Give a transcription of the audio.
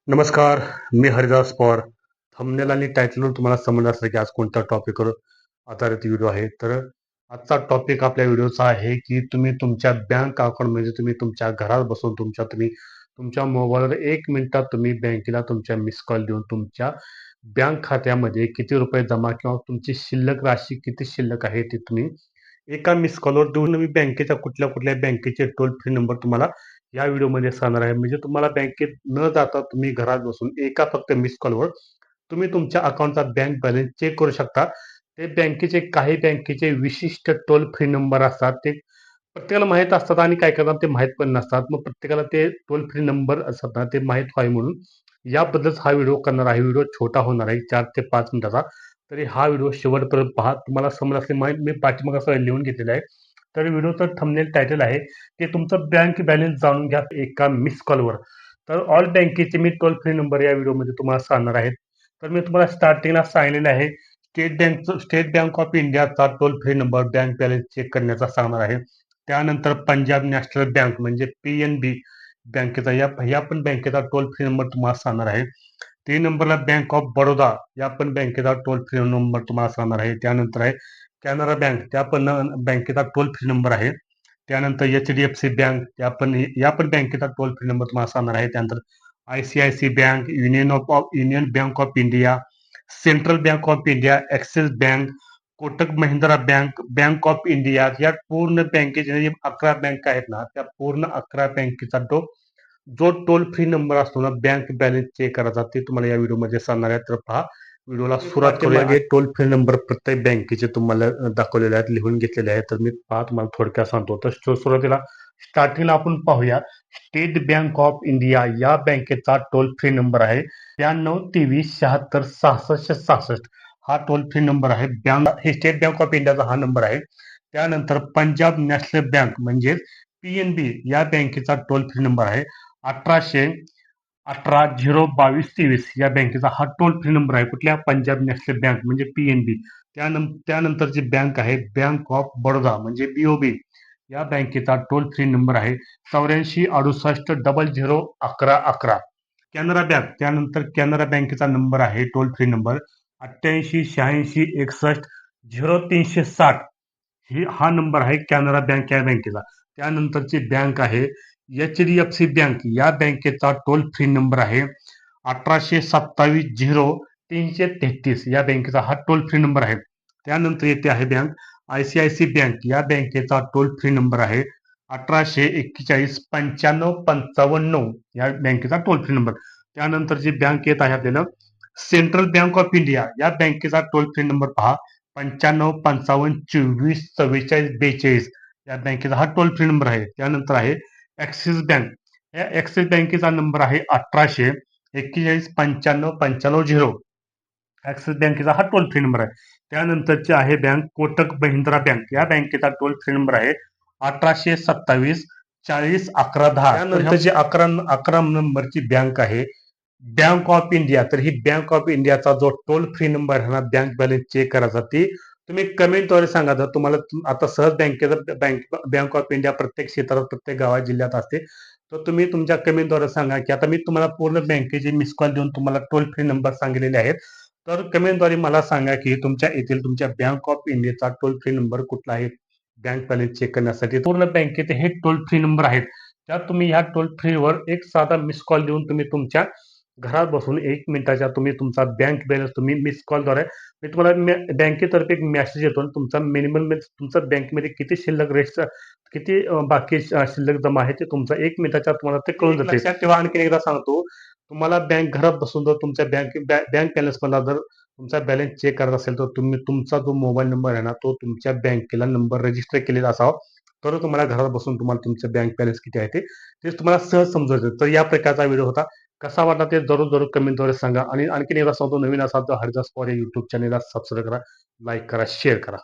नमस्कार. मी हरिदास पवार. थंबनेल आणि टायटलवर तुम्हाला समजलं असेल की आज कोणत्या टॉपिकवर आधारित व्हिडिओ आहे. तर आजचा टॉपिक आपल्या व्हिडिओचा आहे की तुम्ही तुमच्या बँक अकाउंट म्हणजे तुम्ही तुमच्या घरात बसून तुम्ही तुमच्या मोबाईलवर 1 मिनिटात तुम्ही बँकेला तुमच्या मिस कॉल देऊन तुमच्या बँक खात्यामध्ये किती रुपये जमा किंवा तुमची शिल्लक राशी किती शिल्लक आहे ते तुम्ही एका मिस कॉलवर देऊन तुम्ही बँकेच्या कुठल्या बँकेचे टोल फ्री नंबर तुम्हाला या व्हिडिओमध्ये सांगणार आहे. म्हणजे तुम्हाला बँकेत न जाता तुम्ही घरात बसून एका फक्त मिस कॉलवर तुम्ही तुमच्या अकाउंटचा बँक बॅलन्स चेक करू शकता. ते काही बँकेचे विशिष्ट टोल फ्री नंबर असतात. ते प्रत्येकाला माहीत असतात आणि काही काहींना ते माहीत पण नसतात. मग प्रत्येकाला ते टोल फ्री नंबर असतात ना, ते माहीत व्हावे म्हणून याबद्दलच हा व्हिडिओ करणार आहे. व्हिडिओ छोटा होणार आहे 4 ते 5 मिनिटाचा. तरी हा व्हिडिओ शेवटपर्यंत पहा. तुम्हाला समजलं असेल मी पाठीमागे असं लिहून घेतलेलं आहे. तर व्हिडिओचं थंबनेल टायटल आहे की तुमचं बँक बॅलन्स जाणून घ्या एका मिस कॉलवर. तर ऑल बँकेचे मी टोल फ्री नंबर या व्हिडिओमध्ये तुम्हाला सांगणार आहे. तर मी तुम्हाला स्टार्टिंगला सांगितलेलं आहे स्टेट बँक ऑफ इंडियाचा toll free number bank balance check करण्याचा सांगणार आहे. त्यानंतर पंजाब नॅशनल बँक म्हणजे PNB बँकेचा या पण बँकेचा टोल फ्री नंबर तुम्हाला सांगणार आहे. 3 नंबरला बँक ऑफ बडोदा या पण बँकेचा टोल फ्री नंबर तुम्हाला सांगणार आहे. त्यानंतर आहे कॅनरा बँक त्या पण बँकेचा टोल फ्री नंबर आहे. त्यानंतर HDFC बँक या पण बँकेचा टोल फ्री नंबर तुम्हाला सांगणार आहे. त्यानंतर ICICI bank, union bank of India, central bank of India, axis bank, Kotak Mahindra bank, bank of India या पूर्ण बँकेचे जे 11 बँक आहेत ना, त्या पूर्ण 11 बँकेचा जो टोल फ्री नंबर असतो ना बँक बॅलन्स चेक करायचा ते तुम्हाला या व्हिडिओमध्ये सांगणार आहे. तर पहा व्हिडिओला सुरुवात करूया. टोल फ्री नंबर प्रत्येक बँकेचे तुम्हाला दाखवलेले आहेत, लिहून घेतलेले आहेत. तर मी पहा तुम्हाला थोडक्यात सांगतो. तर सुरुवातीला स्टार्टिंगला आपण पाहूया. स्टेट बँक ऑफ इंडिया या बँकेचा टोल फ्री नंबर आहे 9323766666. हा टोल फ्री नंबर आहे. हे स्टेट बँक ऑफ इंडियाचा हा नंबर आहे. त्यानंतर पंजाब नॅशनल बँक म्हणजे PNB या बँकेचा टोल फ्री नंबर आहे 1800 02223 या बँकेचा हा टोल फ्री नंबर आहे. कुठल्या? पंजाब नॅशनल बँक म्हणजे PNB. त्यानंतरची बँक आहे बँक ऑफ बडोदा म्हणजे BOB या बँकेचा टोल फ्री नंबर आहे 8468 00 11 11. कॅनरा बँक त्यानंतर कॅनरा बँकेचा नंबर आहे टोल फ्री नंबर 888661 0360 हा नंबर आहे कॅनरा बँक या बँकेचा. त्यानंतरची बँक आहे HDFC बँक या बँकेचा टोल फ्री नंबर आहे 1827 0333 या बँकेचा हा टोल फ्री नंबर आहे. त्यानंतर येथे आहे बँक ICICI बँक या बँकेचा टोल फ्री नंबर आहे 1841 95 55 या बँकेचा टोल फ्री नंबर. त्यानंतरची बँक येत आहे आपल्याला सेंट्रल बँक ऑफ इंडिया या बँकेचा टोल फ्री नंबर पहा 95 55 24 44 42 या बँकेचा हा टोल फ्री नंबर आहे. त्यानंतर आहे ॲक्सिस बँक. या ॲक्सिस बँकेचा नंबर आहे 1841 95 55 0. ॲक्सिस बँकेचा हा टोल फ्री नंबर आहे. त्यानंतरची आहे बँक कोटक महिंद्रा बँक या बँकेचा टोल फ्री नंबर आहे 1827 40 11 10. त्यानंतरची 11 नंबरची बँक आहे बँक ऑफ इंडिया. तर ही बँक ऑफ इंडियाचा जो टोल फ्री नंबर आहे ना बँक बॅलन्स चेक करायचा ती तुम्ही कमेंटद्वारे सांगा. जर तुम्हाला आता सहज बँक ऑफ इंडिया प्रत्येक क्षेत्रात प्रत्येक गावात जिल्ह्यात असते. तर तुम्ही तुमच्या कमेंटद्वारे सांगा की आता मी तुम्हाला पूर्ण बँकेचे मिस कॉल देऊन तुम्हाला टोल फ्री नंबर सांगितलेले आहेत. तर कमेंटद्वारे मला सांगा की तुमच्या येथील तुमच्या बँक ऑफ इंडियाचा टोल फ्री नंबर कुठला आहे बँक बॅलन्स चेक करण्यासाठी. पूर्ण बँकेचे हे टोल फ्री नंबर आहेत. त्यात तुम्ही ह्या टोल फ्रीवर एक साधा मिस कॉल देऊन तुम्ही तुमच्या घरात बसून 1 मिनिटाच्या तुम्ही तुमचा बँक बॅलन्स तुम्ही मिस कॉलद्वारे मी तुम्हाला बँकेतर्फे एक मेसेज येतो तुमचा मिनिमम तुमचा बँकेमध्ये किती शिल्लक किती बाकी शिल्लक जमा आहे ते तुमचा 1 मिनिटाच्या तुम्हाला ते कळून जाते. लक्षात ठेवा. आणखी एकदा सांगतो तुम्हाला बँक घरात बसून जर तुमच्या बँक बॅलन्स मधला जर तुमचा बॅलन्स चेक करत असेल तर तुम्ही तुमचा जो मोबाईल नंबर आहे ना तो तुमच्या बँकेला नंबर रजिस्टर केलेला असावा. तर तुम्हाला घरात बसून तुम्हाला तुमचं बँक बॅलन्स किती आहे ते तुम्हाला सहज समजतं. तर या प्रकारचा व्हिडिओ होता. कसा वाटला ते जरूर कमेंटद्वारे सांगा. आणि आणखीन एकदा सांगतो नवीन असाल तर हरिदास पवार या YouTube चॅनेलला सबस्क्राईब करा, लाईक करा, शेअर करा.